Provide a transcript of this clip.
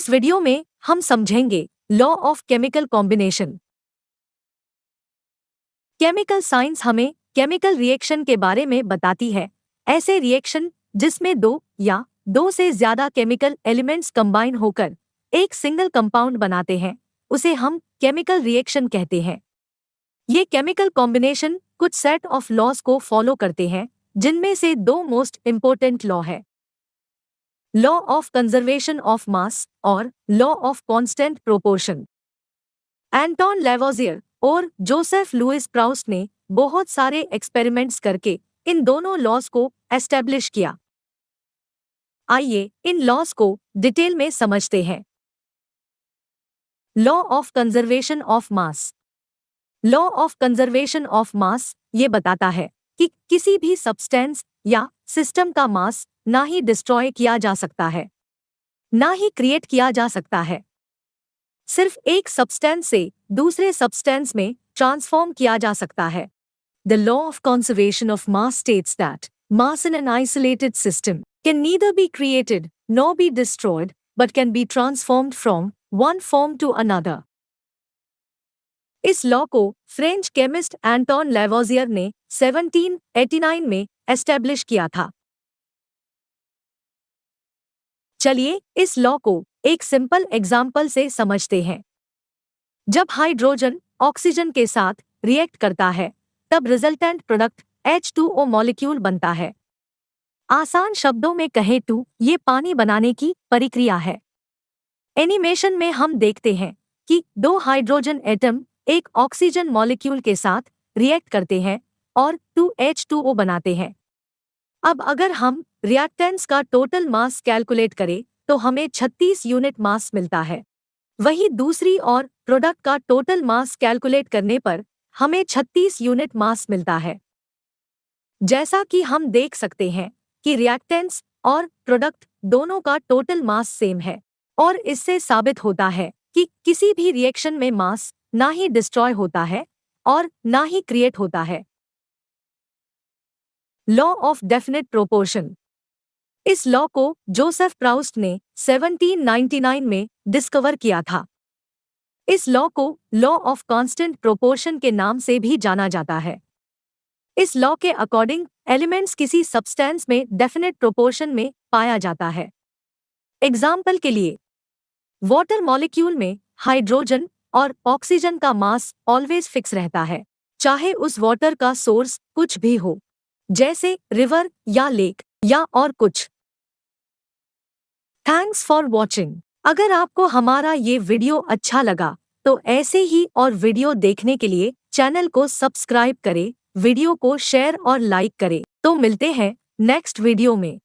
इस वीडियो में हम समझेंगे law of chemical combination. Chemical science हमें केमिकल रिएक्शन के बारे में बताती है। ऐसे रिएक्शन जिसमें दो या दो से ज्यादा केमिकल एलिमेंट्स कंबाइन होकर एक सिंगल कंपाउंड बनाते हैं, उसे हम केमिकल रिएक्शन कहते हैं। ये केमिकल कॉम्बिनेशन कुछ सेट ऑफ लॉज को फॉलो करते हैं, जिनमें से दो मोस्ट इंपोर्टेंट लॉ है, law of conservation of mass और law of constant proportion. Antoine Lavoisier और जोसेफ लुइस प्राउस्ट ने बहुत सारे एक्सपेरिमेंट्स करके इन दोनों लॉज को एस्टेब्लिश किया। आइए इन लॉज को डिटेल में समझते हैं। Law of conservation of mass. Law of conservation of मास ये बताता है कि किसी भी सब्सटेंस या सिस्टम का मास ना ही डिस्ट्रॉय किया जा सकता है, ना ही क्रिएट किया जा सकता है। सिर्फ एक सब्सटेंस से दूसरे सब्सटेंस में ट्रांसफॉर्म किया जा सकता है। The law of conservation of mass states that mass in an isolated system can neither be created nor be destroyed, but can be transformed from one form to another. इस law को French chemist Anton लैवोजियर ने 1789 में establish किया था। चलिए इस law को एक सिंपल एग्जाम्पल से समझते हैं। जब हाइड्रोजन ऑक्सीजन के साथ रिएक्ट करता है, तब रिजल्टेंट प्रोडक्ट H2O मॉलिक्यूल बनता है। आसान शब्दों में कहें तो ये पानी बनाने की प्रक्रिया है। एनिमेशन में हम देखते हैं कि दो हाइड्रोजन एटम एक ऑक्सीजन मॉलिक्यूल के साथ रिएक्ट करते हैं और 2H2O बनाते हैं। अब अगर हम रिएक्टेंट्स का टोटल मास कैलकुलेट करें तो हमें 36 यूनिट मास मिलता है। वही दूसरी और प्रोडक्ट का टोटल मास कैलकुलेट करने पर हमें 36 यूनिट मास मिलता है। जैसा कि हम देख सकते हैं कि रिएक्टेंट्स और प्रोडक्ट दोनों का टोटल मास सेम है, और इससे साबित होता है कि किसी भी रिएक्शन में मास ना ही डिस्ट्रॉय होता है और ना ही क्रिएट होता है। Law of definite proportion. इस लॉ को जोसेफ प्राउस्ट ने 1799 में डिस्कवर किया था। इस लॉ को लॉ ऑफ कांस्टेंट प्रोपोर्शन के नाम से भी जाना जाता है। इस लॉ के अकॉर्डिंग एलिमेंट्स किसी सब्सटेंस में डेफिनेट प्रोपोर्शन में पाया जाता है। एग्जाम्पल के लिए, वाटर मॉलिक्यूल में हाइड्रोजन और ऑक्सीजन का मास ऑलवेज फिक्स रहता है, चाहे उस वाटर का सोर्स कुछ भी हो, जैसे रिवर या लेक या और कुछ। Thanks for watching. अगर आपको हमारा ये वीडियो अच्छा लगा तो ऐसे ही और वीडियो देखने के लिए चैनल को सब्सक्राइब करें, वीडियो को शेयर और लाइक करें। तो मिलते हैं नेक्स्ट वीडियो में।